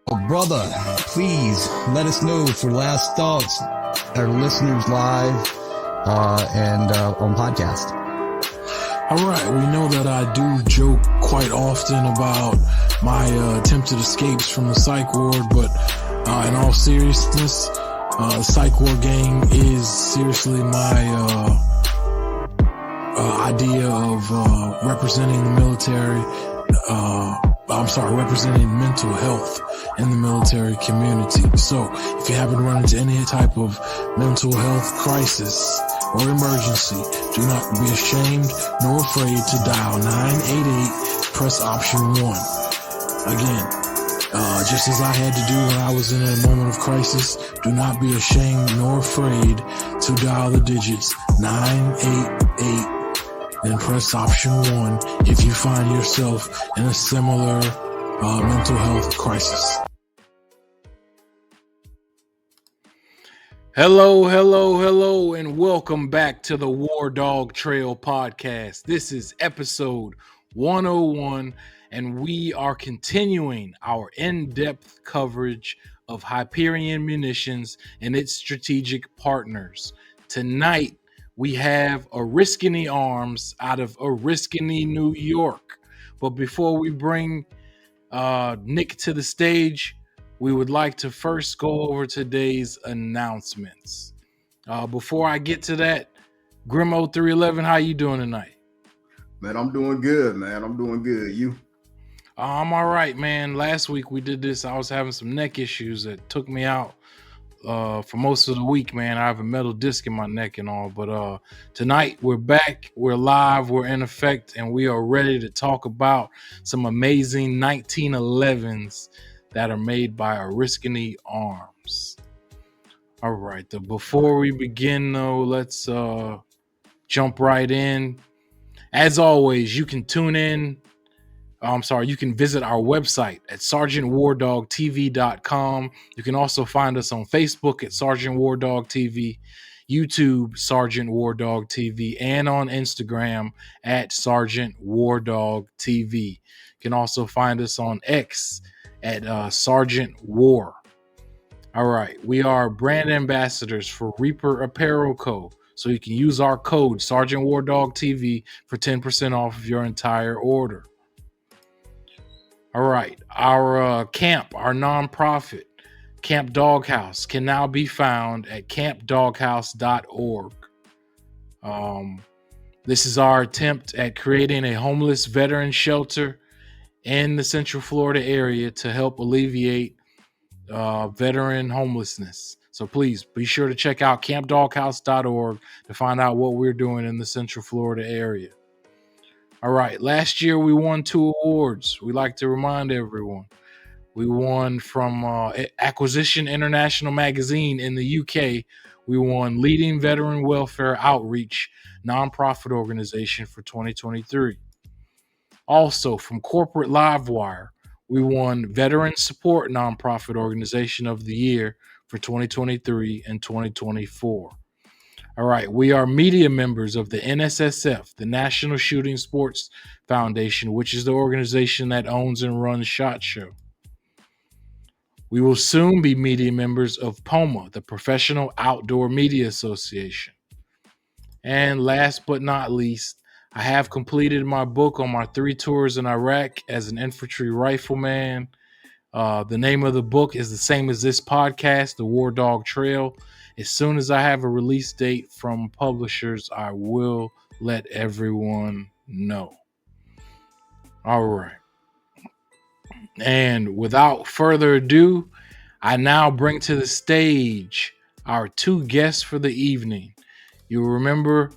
Brother, please let us know for last thoughts, our listeners live and on podcast. All right, we know that I do joke quite often about my attempted escapes from the psych ward, but in all seriousness, the psych ward gang is seriously my idea of representing the military. Representing mental health in the military community. So if you happen to run into any type of mental health crisis or emergency, do not be ashamed nor afraid to dial 988, press option 1. Again, just as I had to do when I was in a moment of crisis, do not be ashamed nor afraid to dial the digits 988. Then press option 1 if you find yourself in a similar mental health crisis. Hello, and welcome back to the WarDawg Trail podcast. This is episode 101, and we are continuing our in-depth coverage of Hyperion Munitions and its strategic partners. Tonight, we have Oriskany Arms out of Oriskany, New York. But before we bring Nick to the stage, we would like to first go over today's announcements. Before I get to that, Grimo 311, how you doing tonight? Man, I'm doing good, man. I'm doing good. You? I'm all right, man. Last week we did this. I was having some neck issues that took me out for most of the week, man. I have a metal disc in my neck and all, but tonight we're back, we're live, we're in effect, and we are ready to talk about some amazing 1911s that are made by Oriskany Arms. All right, before we begin though, let's jump right in. As always, you can tune in. You can visit our website at sergeantwardawgtv.com. You can also find us on Facebook at Sergeant WarDawg TV, YouTube Sergeant WarDawg TV, and on Instagram at Sergeant WarDawg TV. You can also find us on X at Sergeant War. All right, we are brand ambassadors for Reaper Apparel Co. So you can use our code Sergeant WarDawg TV for 10% off of your entire order. All right, our camp, our nonprofit, Camp Doghouse, can now be found at campdoghouse.org. This is our attempt at creating a homeless veteran shelter in the Central Florida area to help alleviate veteran homelessness. So please be sure to check out campdoghouse.org to find out what we're doing in the Central Florida area. All right, last year we won 2 awards. We like to remind everyone. We won from Acquisition International Magazine in the UK. We won Leading Veteran Welfare Outreach Nonprofit Organization for 2023. Also, from Corporate Livewire, we won Veteran Support Nonprofit Organization of the Year for 2023 and 2024. All right, we are media members of the NSSF, the National Shooting Sports Foundation, which is the organization that owns and runs SHOT Show. We will soon be media members of POMA, the Professional Outdoor Media Association. And last but not least, I have completed my book on my 3 tours in Iraq as an infantry rifleman. The name of the book is the same as this podcast, The WarDawg Trail. As soon as I have a release date from publishers, I will let everyone know. All right. And without further ado, I now bring to the stage our 2 guests for the evening. You'll remember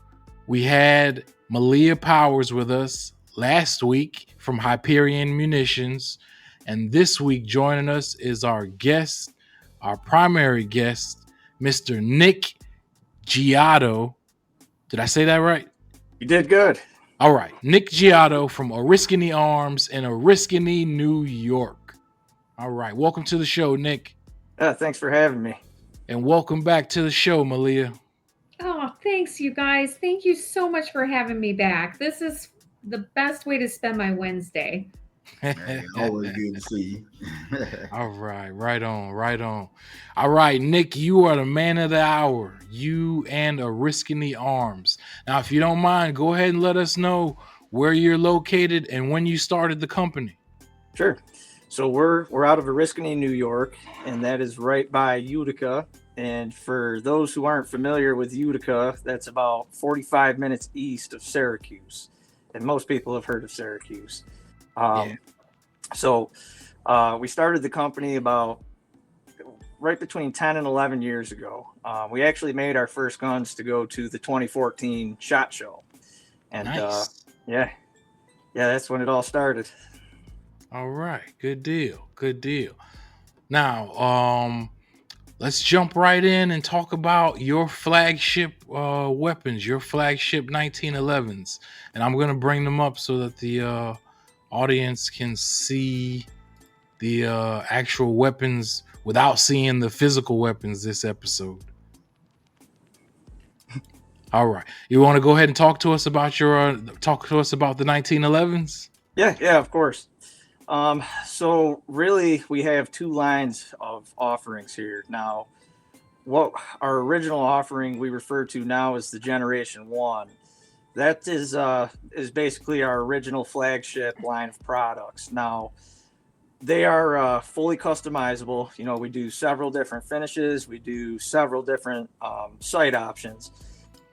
we had Malia Powers with us last week from Hyperion Munitions. And this week joining us is our guest, our primary guest, Mr. Nick Giotto. Did I say that right? You did good. All right. Nick Giotto from Oriskany Arms in Oriskany, New York. All right. Welcome to the show, Nick. Thanks for having me. And welcome back to the show, Malia. Oh, thanks, you guys. Thank you so much for having me back. This is the best way to spend my Wednesday. Hey, always good to see you. All right, right on, right on. All right, Nick, you are the man of the hour. You and a Risk in the Arms. Now, if you don't mind, go ahead and let us know where you're located and when you started the company. Sure. So we're out of Oriskany, New York, and that is right by Utica. And for those who aren't familiar with Utica, that's about 45 minutes east of Syracuse. And most people have heard of Syracuse. Yeah. So we started the company about right between 10 and 11 years ago. We actually made our first guns to go to the 2014 SHOT Show. And Nice. yeah, that's when it all started. All right, good deal, good deal. Now, let's jump right in and talk about your flagship weapons, your flagship 1911s, and I'm gonna bring them up so that the audience can see the actual weapons without seeing the physical weapons this episode. All right, you want to go ahead and talk to us about the 1911s? Yeah, of course. So really, we have two lines of offerings here. Now, what our original offering we refer to now as the Generation 1. That is basically our original flagship line of products. Now, they are fully customizable. You know, we do several different finishes. We do several different sight options.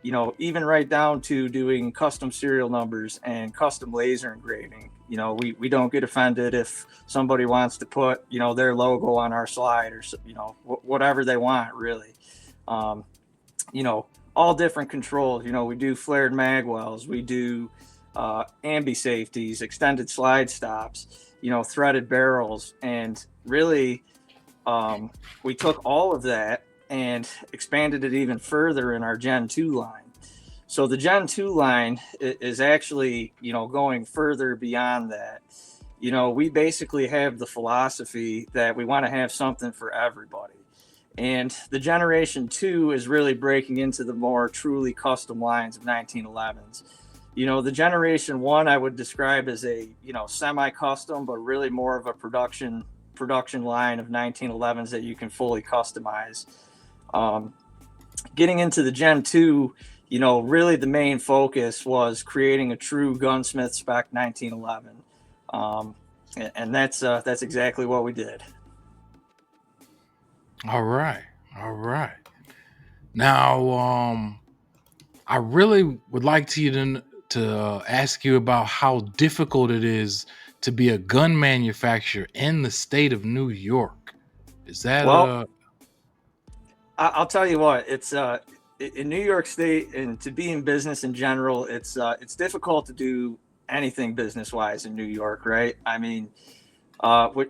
You know, even right down to doing custom serial numbers and custom laser engraving. You know, we don't get offended if somebody wants to put, you know, their logo on our slide or, you know, whatever they want, really. You know, all different controls. You know, we do flared mag wells. We do ambi safeties, extended slide stops, you know, threaded barrels. And really, we took all of that and expanded it even further in our Gen 2 line. So the Gen 2 line is actually, you know, going further beyond that. You know, we basically have the philosophy that we want to have something for everybody. And the Generation 2 is really breaking into the more truly custom lines of 1911s. You know, the Generation 1 I would describe as a, you know, semi-custom, but really more of a production line of 1911s that you can fully customize. Getting into the Gen 2, you know, really the main focus was creating a true gunsmith spec 1911. And that's exactly what we did. All right, all right. Now, I really would like to ask you about how difficult it is to be a gun manufacturer in the state of New York. Is that Well, I'll tell you what, it's in New York State, and to be in business in general, it's difficult to do anything business wise in New York, right? I mean,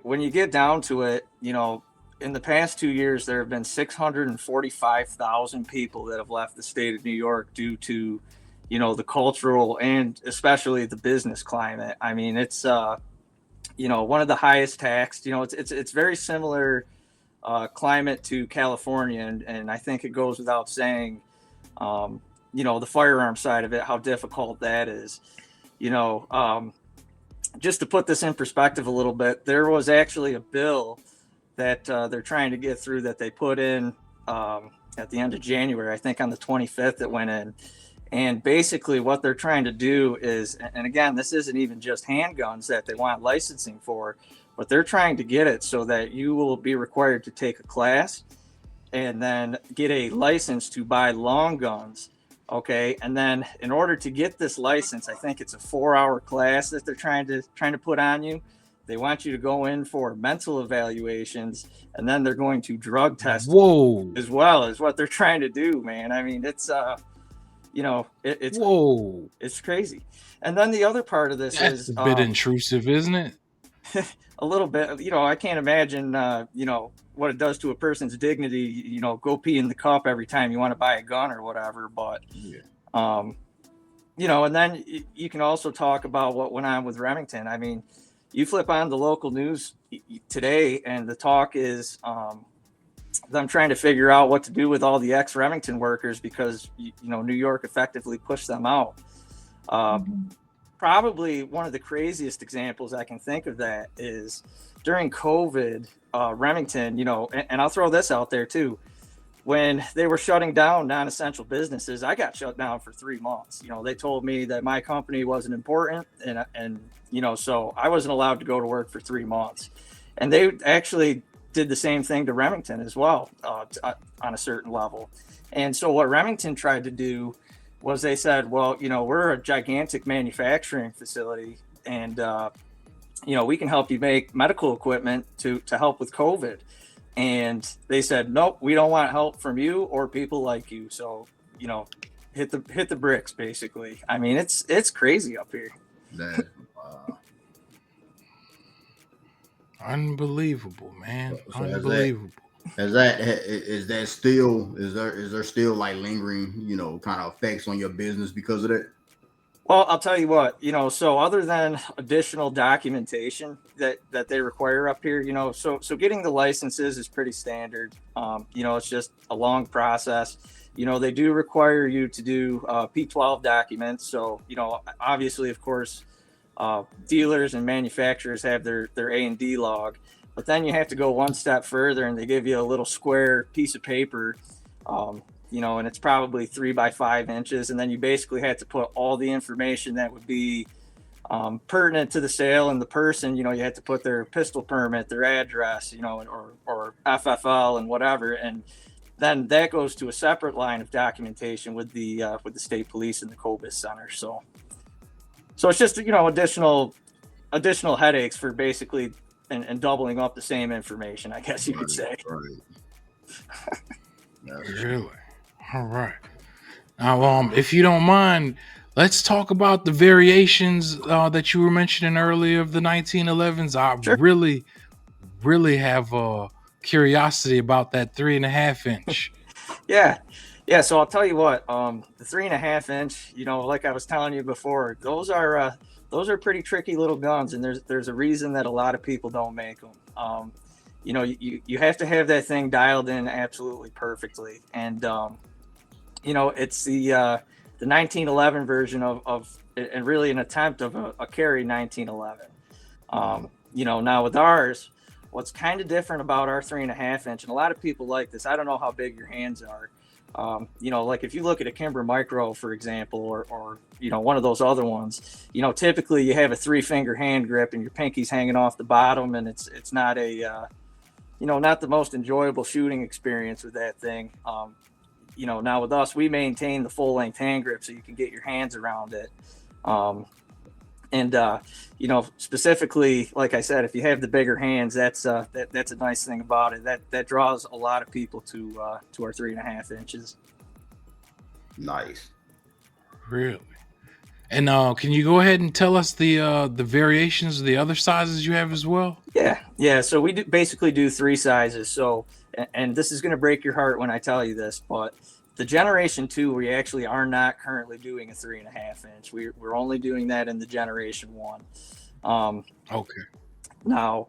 when you get down to it, you know, in the past 2 years, there have been 645,000 people that have left the state of New York due to, you know, the cultural and especially the business climate. I mean, it's you know, one of the highest taxed. You know, it's very similar climate to California, and I think it goes without saying, you know, the firearm side of it, how difficult that is. You know, just to put this in perspective a little bit, there was actually a bill that they're trying to get through that they put in at the end of January, I think on the 25th it went in. And basically what they're trying to do is, and again, this isn't even just handguns that they want licensing for, but they're trying to get it so that you will be required to take a class and then get a license to buy long guns. Okay. And then in order to get this license, I think it's a 4-hour class that they're trying to put on you. They want you to go in for mental evaluations, and then they're going to drug test whoa, as well, as what they're trying to do, man. I mean, it's you know, it's whoa, it's crazy. And then the other part of this that's is a bit intrusive, isn't it? a little bit. You know, I can't imagine you know, what it does to a person's dignity. You know, go pee in the cup every time you want to buy a gun or whatever. But Yeah. you know, and then you can also talk about what went on with Remington. I mean, you flip on the local news today, and the talk is them trying to figure out what to do with all the ex-Remington workers because, you know, New York effectively pushed them out. probably one of the craziest examples I can think of that is during COVID, Remington, and I'll throw this out there too. When they were shutting down non-essential businesses, I got shut down for 3 months. They told me that my company wasn't important, and so I wasn't allowed to go to work for 3 months. And they actually did the same thing to Remington as well, on a certain level. And so what Remington tried to do was they said, well, we're a gigantic manufacturing facility, and we can help you make medical equipment to help with COVID. And they said, nope, we don't want help from you or people like you. So, hit the bricks, basically. I mean, it's crazy up here. Unbelievable, man. So Unbelievable. Is there still like lingering, kind of effects on your business because of that? Well, I'll tell you what, so other than additional documentation that they require up here, so getting the licenses is pretty standard. It's just a long process. They do require you to do P12 documents. So, obviously, of course, dealers and manufacturers have their A&D log, but then you have to go one step further and they give you a little square piece of paper, and it's probably 3 by 5 inches. And then you basically had to put all the information that would be pertinent to the sale and the person. You had to put their pistol permit, their address, or FFL and whatever. And then that goes to a separate line of documentation with the state police and the COBIS center. So it's just, additional headaches for basically and doubling up the same information, I guess you could say. Right. Really? All right. Now, if you don't mind, let's talk about the variations that you were mentioning earlier of the 1911s. I Sure. really have curiosity about that 3.5 inch. Yeah. So I'll tell you what, the 3.5 inch, like I was telling you before, those are pretty tricky little guns, and there's a reason that a lot of people don't make them. You have to have that thing dialed in absolutely perfectly, and it's the 1911 version of and really an attempt of a carry 1911. Now with ours, what's kind of different about our 3.5 inch, and a lot of people like this. I don't know how big your hands are. Like if you look at a Kimber Micro, for example, or one of those other ones, typically you have a 3-finger hand grip and your pinky's hanging off the bottom, and it's not not the most enjoyable shooting experience with that thing. Now with us, we maintain the full length hand grip so you can get your hands around it. Specifically, like I said, if you have the bigger hands, that's a nice thing about it. That draws a lot of people to our 3.5 inches. Nice. Really? And can you go ahead and tell us the variations of the other sizes you have as well? Yeah. So we basically do 3 sizes. So, and this is going to break your heart when I tell you this, but the Generation 2, we actually are not currently doing a 3.5 inch. We're only doing that in the Generation 1. Okay. Now,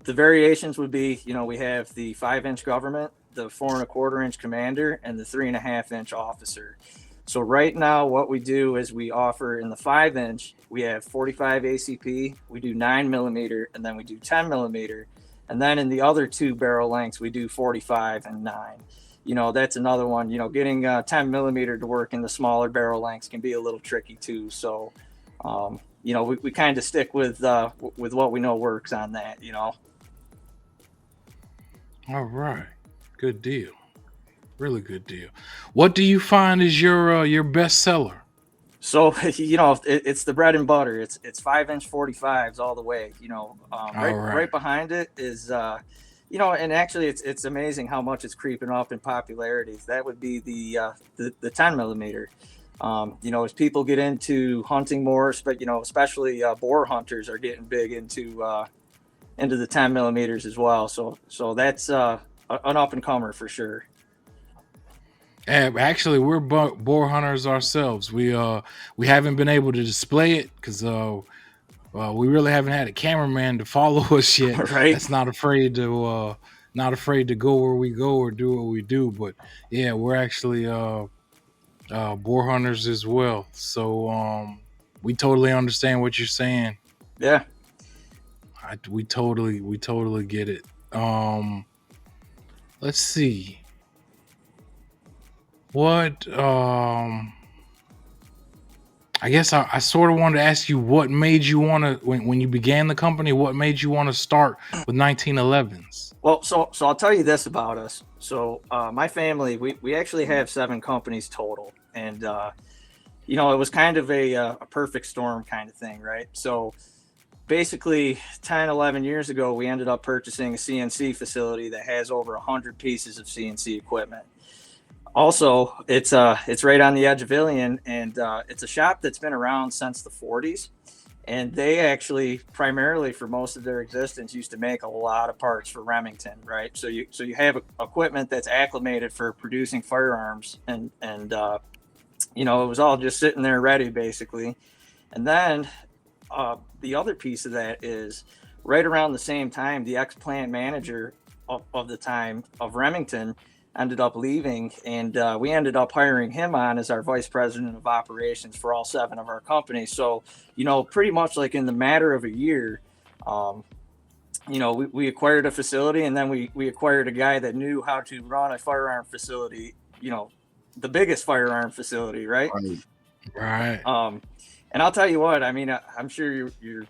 the variations would be, we have the 5-inch government, the 4.25 inch commander, and the 3.5 inch officer. So right now, what we do is we offer in the 5-inch, we have 45 ACP, we do 9mm, and then we do 10mm. And then in the other 2 barrel lengths, we do 45 and 9. That's another one. Getting 10mm to work in the smaller barrel lengths can be a little tricky too. So, we kind of stick with what we know works on that. All right. Good deal. Really good deal. What do you find is your best seller? So, it's the bread and butter. It's 5-inch 45s all the way. Right behind it is, and actually it's amazing how much it's creeping up in popularity. That would be the 10mm. As people get into hunting more, but especially boar hunters are getting big into the 10mm as well. So that's an up and comer for sure. Actually, we're boar hunters ourselves. We haven't been able to display it because we really haven't had a cameraman to follow us yet. Right. That's not afraid to go where we go or do what we do. But yeah, we're actually boar hunters as well. So we totally understand what you're saying. Yeah. We totally get it. Let's see. What I guess I sort of wanted to ask you what made you want to when you began the company, what made you want to start with 1911s? Well, so I'll tell you this about us. So my family, we actually have 7 companies total, and you know, it was kind of a perfect storm kind of thing, right? So basically 10, 11 years ago, we ended up purchasing a CNC facility that has over 100 pieces of CNC equipment. Also, it's right on the edge of Ilion, and it's a shop that's been around since the 40s. And they actually, primarily for most of their existence, used to make a lot of parts for Remington, right? So you have equipment that's acclimated for producing firearms, and you know, it was all just sitting there ready, basically. And then the other piece of that is right around the same time, the ex-plant manager of the time of Remington ended up leaving, and we ended up hiring him on as our vice president of operations for all 7 of our companies. So, you know, pretty much like in the matter of a year, you know, we acquired a facility, and then we acquired a guy that knew how to run a firearm facility, you know, the biggest firearm facility, right? Right. And I'll tell you what, I mean, I'm sure you're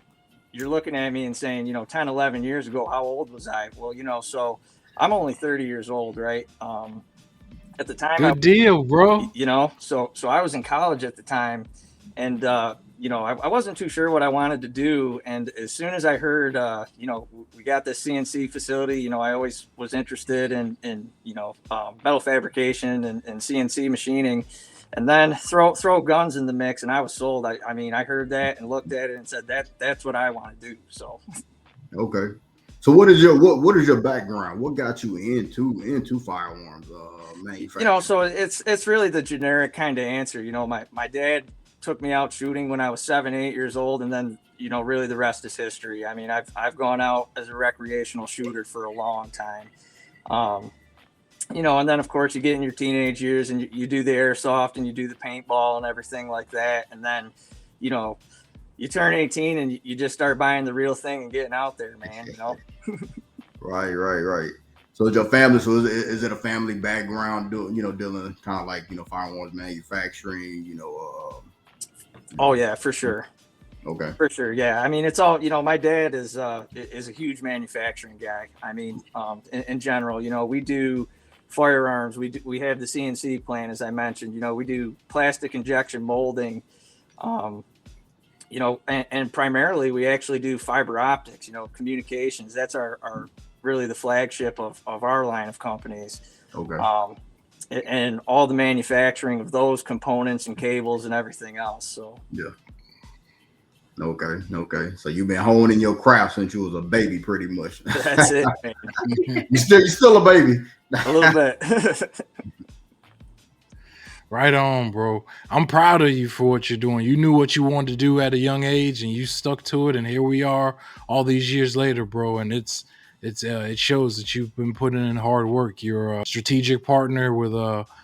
looking at me and saying, you know, 10, 11 years ago, how old was I? Well, you know, so I'm only 30 years old, right? At the time, Good deal, bro. you know, so I was in college at the time, and you know, I wasn't too sure what I wanted to do. And as soon as I heard, you know, we got this CNC facility, you know, I always was interested in you know, metal fabrication and CNC machining. And then throw guns in the mix, and I was sold. I mean, I heard that and looked at it and said that's what I want to do. So, Okay. So what is your background? What got you into firearms manufacturing? you know, so it's really the generic kind of answer. You know, my dad took me out shooting when I was 7, 8 years old, and then, you know, really the rest is history. I mean, I've gone out as a recreational shooter for a long time. You know, and then of course you get in your teenage years and you do the airsoft and you do the paintball and everything like that. And then, you know, you turn 18 and you just start buying the real thing and getting out there, man, you know? Right. So is your family, is it a family background dealing kind of like, you know, firearms manufacturing, you know? Oh yeah, for sure. Okay. For sure. Yeah. I mean, it's all, you know, my dad is a huge manufacturing guy. I mean, in general, you know, we do firearms. We have the CNC plant, as I mentioned. You know, we do plastic injection molding, you know, and primarily we actually do fiber optics, you know, communications. That's our really the flagship of our line of companies. Okay. And all the manufacturing of those components and cables and everything else. So yeah. Okay. So you've been honing your craft since you was a baby, pretty much. That's it, man. You're still a baby. A little bit. Right on, bro. I'm proud of you for what you're doing. You knew what you wanted to do at a young age, and you stuck to it. And here we are, all these years later, bro. And it shows that you've been putting in hard work. You're a strategic partner with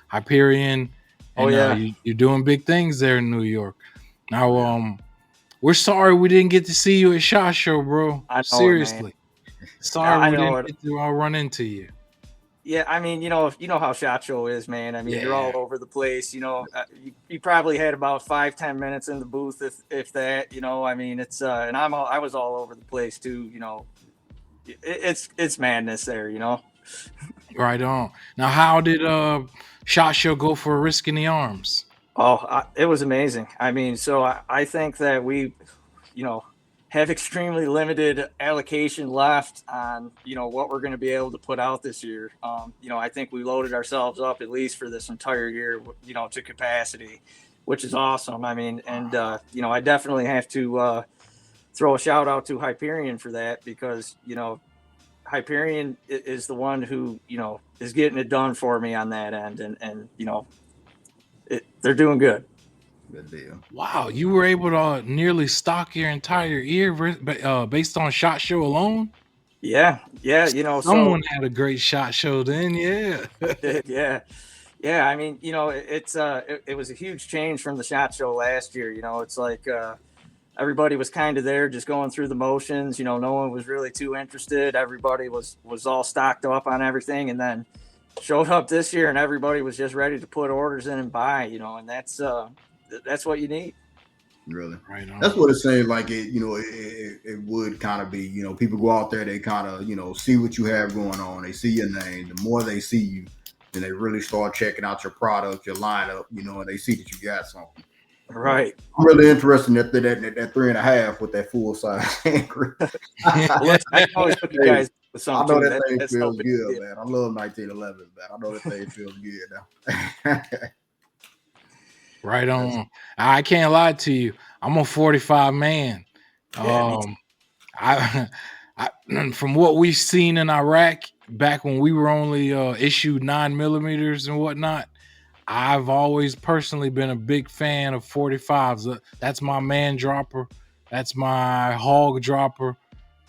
Hyperion. And, you're doing big things there in New York. Now, we're sorry we didn't get to see you at SHOT Show, bro. Seriously. Sorry we didn't get to run into you. Yeah, I mean, you know how SHOT Show is, man. I mean, you're all over the place. You know, you probably had about 5-10 minutes in the booth, if that. You know, I mean, it's and I was all over the place too. You know, it's madness there. You know. Right on. Now, how did SHOT Show go for Risk in the Arms? Oh, it was amazing. I mean, so I think that we, you know, have extremely limited allocation left on, you know, what we're going to be able to put out this year. You know, I think we loaded ourselves up at least for this entire year, you know, to capacity, which is awesome. I mean, and, you know, I definitely have to throw a shout out to Hyperion for that, because, you know, Hyperion is the one who, you know, is getting it done for me on that end. And you know, they're doing good. Good deal. Wow, you were able to nearly stock your entire year based on SHOT Show alone? Yeah, you know, someone had a great SHOT Show then, yeah. Yeah. Yeah, I mean, it was a huge change from the SHOT Show last year. It's like everybody was kind of there, just going through the motions. No one was really too interested. Everybody was all stocked up on everything, and then showed up this year, and everybody was just ready to put orders in and buy. And that's what you need. Really, Right on. that's what it seems like. It would kind of be. People go out there, they kind of see what you have going on. They see your name. The more they see you, then they really start checking out your product, your lineup. And they see that you got something. Right. I'm really interested in that 3.5 with that full size hand grip. Well, I can always hook you guys with I something. know that thing That's no feels big good, deal. man. I love 1911, man. I know that thing feels good now. Right on. I can't lie to you. I'm a 45 man. Yeah, I, from what we've seen in Iraq back when we were only issued 9mm and whatnot, I've always personally been a big fan of 45s. That's my man dropper. That's my hog dropper.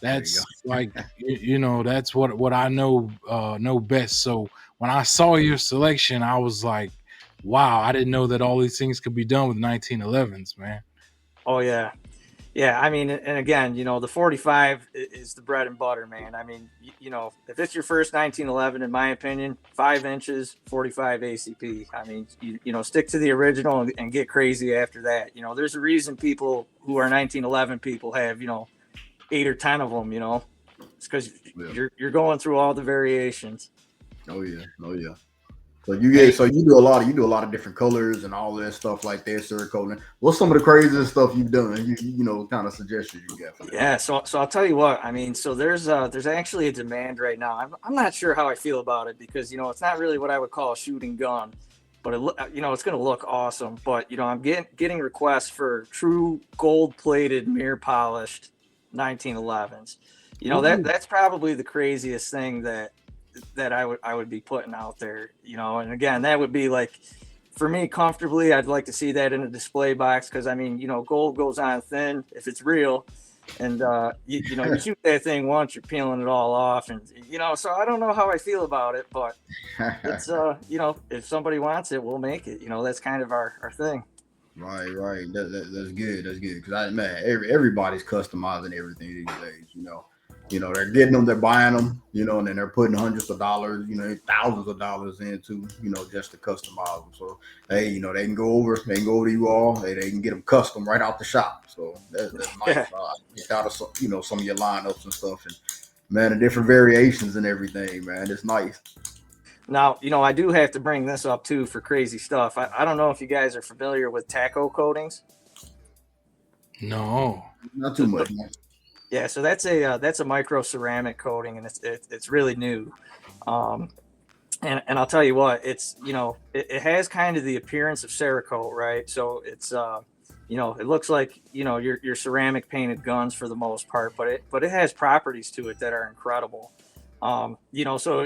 That's like that's what I know best. So when I saw your selection, I was like, wow, I didn't know that all these things could be done with 1911s, man. Oh yeah. Yeah, I mean, and again, the 45 is the bread and butter, man. I mean, if it's your first 1911, in my opinion, 5 inches, 45 ACP. I mean, stick to the original and get crazy after that. There's a reason people who are 1911 people have 8 or 10 of them. It's because you're going through all the variations. Oh yeah. So you do a lot of different colors and all that stuff like that, Cerakote. What's some of the craziest stuff you've done? Kind of suggestions you got for that? Yeah, so I'll tell you what. I mean, so there's actually a demand right now. I'm not sure how I feel about it because it's not really what I would call a shooting gun, but it's going to look awesome. But I'm getting requests for true gold plated mirror polished 1911s. That's probably the craziest thing that I would be putting out there, and again, that would be like, for me, comfortably, I'd like to see that in a display box. Cause I mean, gold goes on thin if it's real, and you shoot that thing once, you're peeling it all off. And, so I don't know how I feel about it, but it's, if somebody wants it, we'll make it, that's kind of our thing. Right. That's good. That's good. Cause everybody's customizing everything these days, they're getting them, they're buying them, and then they're putting hundreds of dollars, thousands of dollars into, just to customize them. So, hey, they can go over to you all. Hey, they can get them custom right out the shop. So that's nice. Yeah. Get out of some of your lineups and stuff, and man, the different variations and everything, man. It's nice. Now, I do have to bring this up too for crazy stuff. I don't know if you guys are familiar with taco coatings. No, Not too much. Man. Yeah, so that's a micro ceramic coating, and it's really new. And I'll tell you what, it's it has kind of the appearance of Cerakote, right? So it's it looks like your ceramic painted guns for the most part, but it has properties to it that are incredible. So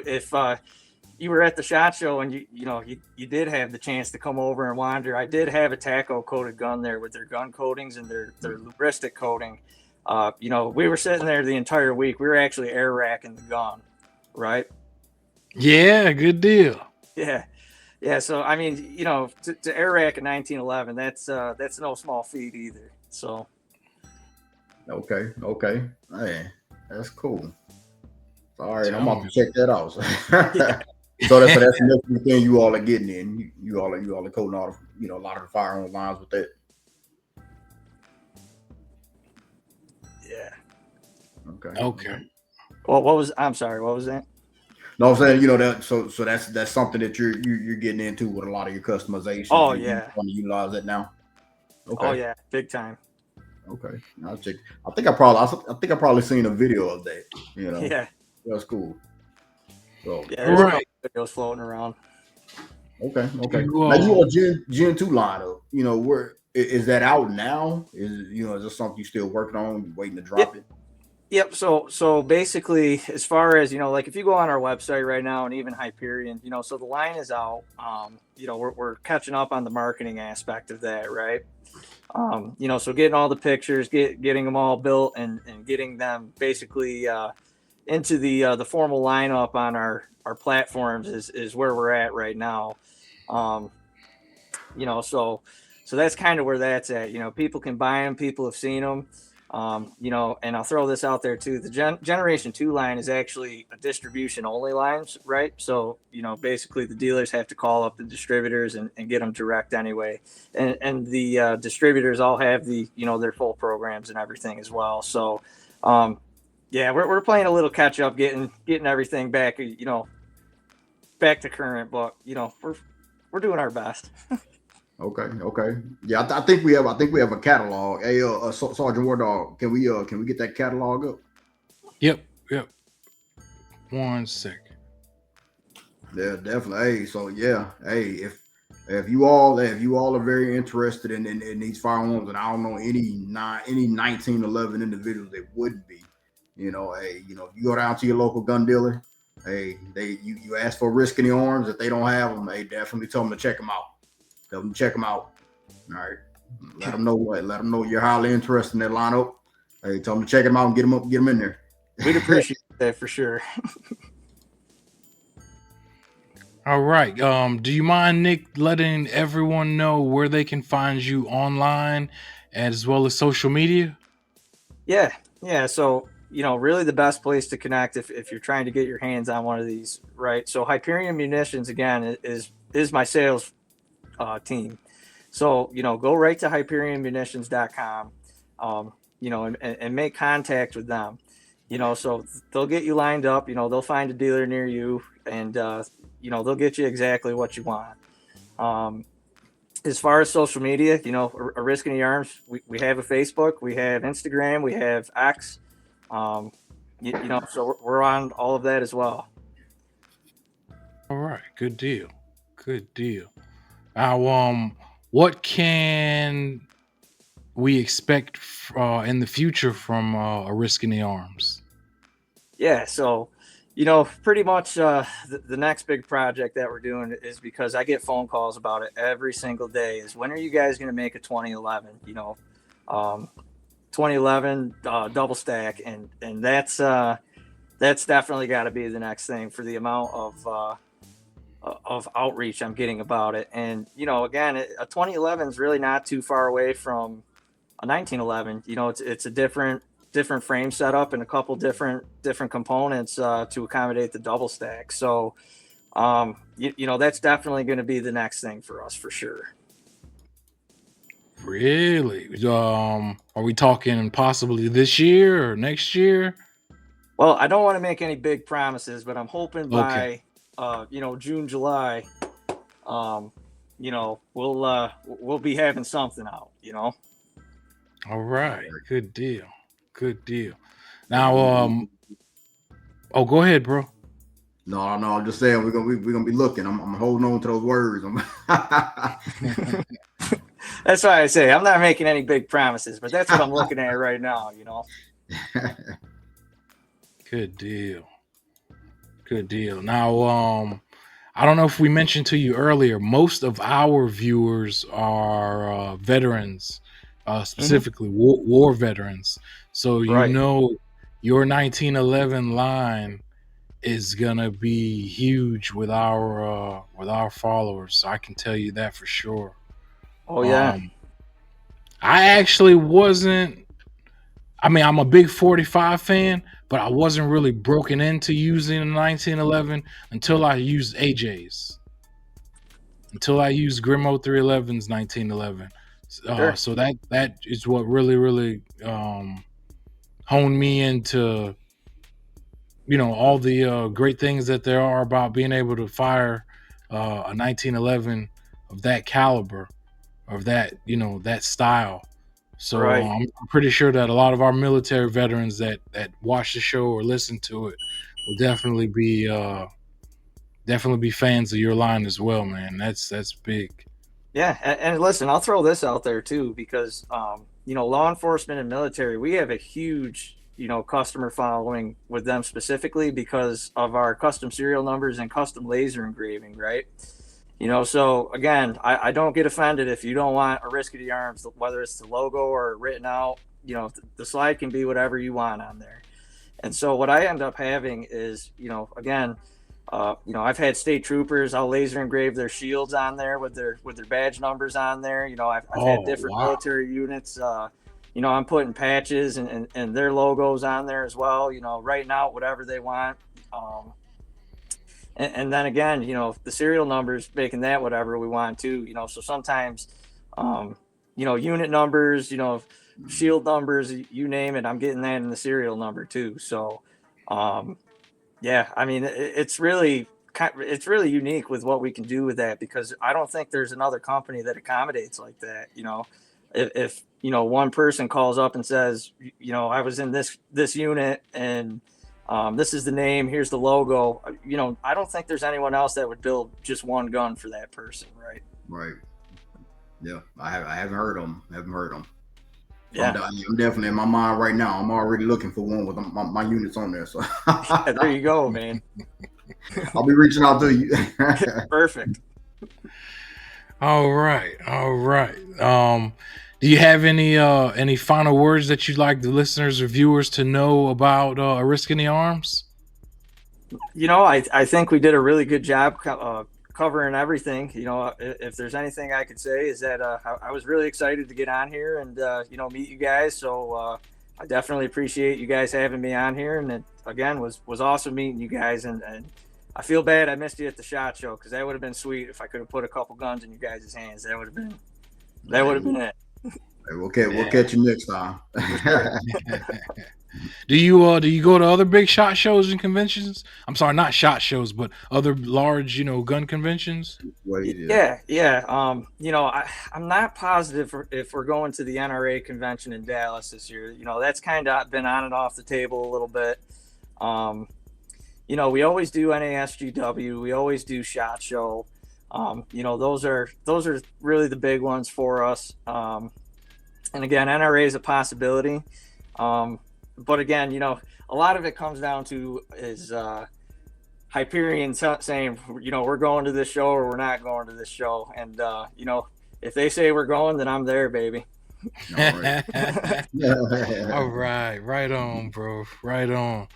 if you were at the SHOT Show and you did have the chance to come over and wander, I did have a taco coated gun there with their gun coatings and their lubricated coating. We were sitting there the entire week. We were actually air racking the gun, right? Yeah, good deal. Yeah. So I mean, to air rack a 1911, that's no small feat either. So. Okay. Hey, that's cool. All right, I'm about to check that out. Yeah. So that's the next thing you all are getting in. You all are coating all the, a lot of the firearm lines with that. Yeah. Okay. Well, I'm sorry. What was that? No, I'm saying that. So that's something that you're getting into with a lot of your customization. Oh yeah. Want to utilize that now? Okay. Oh yeah, big time. Okay, I'll check. I think I probably seen a video of that. Yeah. That's cool. So yeah, there's a couple videos floating around. Okay. Now you are Gen 2 lineup. Where is that out now? Is this something you still working on? You waiting to drop it? Yep. So basically, as far as like if you go on our website right now, and even Hyperion, so the line is out. We're catching up on the marketing aspect of that, right? So getting all the pictures, getting them all built, and getting them basically into the formal lineup on our platforms is where we're at right now. So that's kind of where that's at. People can buy them, people have seen them. And I'll throw this out there too. The Generation 2 line is actually a distribution only line, right? So, basically the dealers have to call up the distributors and get them direct anyway. And the distributors all have their full programs and everything as well. So, we're playing a little catch up, getting everything back, back to current, but, we're doing our best. Okay. Yeah, I think we have a catalog. Hey, Sergeant WarDawg, can we get that catalog up? Yep. 1 second. Yeah, definitely. Hey, so yeah, hey, if you all are very interested in these firearms, and I don't know any 1911 individuals that would be, hey, if you go down to your local gun dealer, hey, you ask for Risk in the Arms. If they don't have them, hey, definitely tell them to check them out. Tell them to check them out. All right. Let them know you're highly interested in that lineup. Hey, tell them to check them out and get them in there. We'd appreciate that for sure. All right. Do you mind, Nick, letting everyone know where they can find you online as well as social media? Yeah. So, really the best place to connect if you're trying to get your hands on one of these, right? So Hyperion Munitions, again, is my sales team. So, go right to HyperionMunitions.com, and make contact with them. So they'll get you lined up, they'll find a dealer near you, and, they'll get you exactly what you want. As far as social media, a Risk in the Arms, we have a Facebook, we have Instagram, we have X, so we're on all of that as well. All right. Good deal. Now, what can we expect in the future from a Risk in the Arms? Yeah, so pretty much the next big project that we're doing is, because I get phone calls about it every single day, is when are you guys going to make a 2011? 2011 double stack, and that's definitely got to be the next thing for the amount of outreach I'm getting about it. And again, a 2011 is really not too far away from a 1911. It's a different frame setup and a couple different components to accommodate the double stack. So that's definitely going to be the next thing for us for sure. Really? Are we talking possibly this year or next year? Well, I don't want to make any big promises, but I'm hoping by June, July, we'll be having something out. All right. Good deal. Now, go ahead, bro. No, I'm just saying we're gonna be looking. I'm holding on to those words. That's why I say I'm not making any big promises, but that's what I'm looking at right now. Good deal. Now, I don't know if we mentioned to you earlier, most of our viewers are veterans, specifically war veterans. So Right. Your 1911 line is gonna be huge with our followers. So I can tell you that for sure. Oh yeah. I actually wasn't. I mean, I'm a big 45 fan, but I wasn't really broken into using a 1911 until I used AJ's. Until I used Grimo 311's 1911. Sure. So that is what really honed me into all the great things that there are about being able to fire a 1911 of that caliber, of that that style. So Right. I'm pretty sure that a lot of our military veterans that watch the show or listen to it will definitely be fans of your line as well, man. That's big. Yeah, and listen, I'll throw this out there too, because law enforcement and military, we have a huge customer following with them specifically because of our custom serial numbers and custom laser engraving, right? So again, I don't get offended if you don't want a Risk of the Arms, whether it's the logo or written out. The slide can be whatever you want on there. And so what I end up having is, again, I've had state troopers. I'll laser engrave their shields on there with their badge numbers on there. I've had different military units. I'm putting patches and their logos on there as well. Writing out whatever they want. And then again, the serial numbers, making that whatever we want too. So sometimes, unit numbers, shield numbers, you name it, I'm getting that in the serial number too. So, yeah, I mean, it's really unique with what we can do with that, because I don't think there's another company that accommodates like that. If one person calls up and says, I was in this unit and this is the name, here's the logo. I don't think there's anyone else that would build just one gun for that person, right? Right. Yeah, I haven't heard them. Yeah, I'm definitely in my mind right now. I'm already looking for one with my units on there. So yeah, there you go, man. I'll be reaching out to you. Perfect. All right. Do you have any final words that you'd like the listeners or viewers to know about A Risk in the Arms? I think we did a really good job covering everything. If there's anything I could say is that I was really excited to get on here and meet you guys. So I definitely appreciate you guys having me on here, and it again was awesome meeting you guys. And I feel bad I missed you at the SHOT Show, because that would have been sweet if I could have put a couple guns in you guys' hands. That would have been it. We'll catch you next time. Do you go to other big SHOT shows and conventions? I'm sorry, not SHOT shows, but other large, gun conventions? Yeah. I'm not positive if we're going to the NRA convention in Dallas this year. That's kind of been on and off the table a little bit. We always do NASGW. We always do SHOT Show. Those are really the big ones for us. And again, NRA is a possibility. But again, a lot of it comes down to is Hyperion saying, we're going to this show or we're not going to this show. And, if they say we're going, then I'm there, baby. All right. Right on, bro. Right on.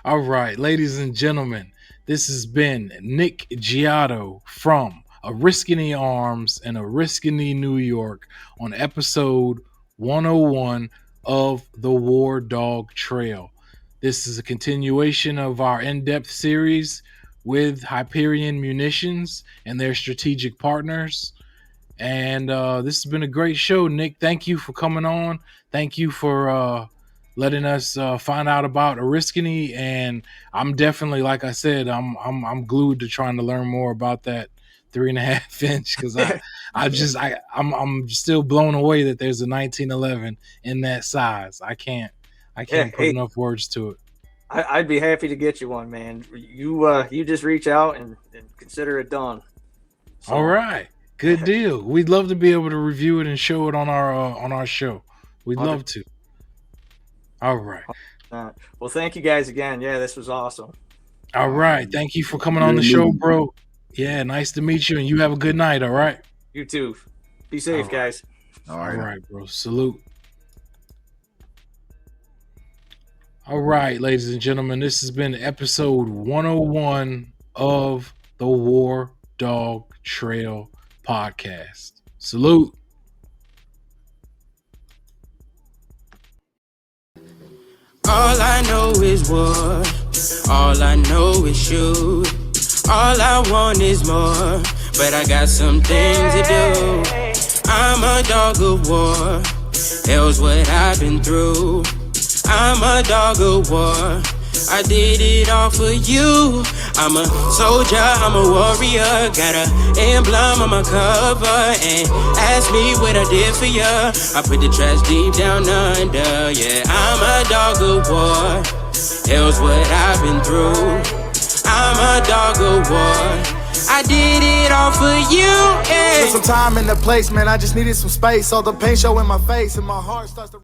All right, ladies and gentlemen, this has been Nick Giotto from A Risk in the Arms and A Risk in the New York on episode 101 of the WarDawg Trail. This is a continuation of our in-depth series with Hyperion Munitions and their strategic partners. And this has been a great show, Nick. Thank you for coming on. Thank you for letting us find out about Oriskany. And I'm definitely, like I said, I'm glued to trying to learn more about that 3.5 inch, because I'm still blown away that there's a 1911 in that size. I can't put enough words to it. I'd be happy to get you one, man. You just reach out and consider it done. So. All right, good deal. We'd love to be able to review it and show it on our show. We'd love to. All right. Well, thank you guys again. Yeah, this was awesome. All right, thank you for coming on the show, bro. Yeah, nice to meet you, and you have a good night, all right? You too. Be safe, guys. All right, bro. Salute. All right, ladies and gentlemen, this has been episode 101 of the WarDawg Trail podcast. Salute. All I know is war. All I know is shoot. All I want is more, but I got some things to do. I'm a dog of war. Hell's what I've been through. I'm a dog of war. I did it all for you. I'm a soldier, I'm a warrior. Got an emblem on my cover. And ask me what I did for ya. I put the trash deep down under. Yeah, I'm a dog of war. Hell's what I've been through. I'm a dog of war. I did it all for you, yeah. Took some time in the place, man, I just needed some space. All the pain show in my face and my heart starts to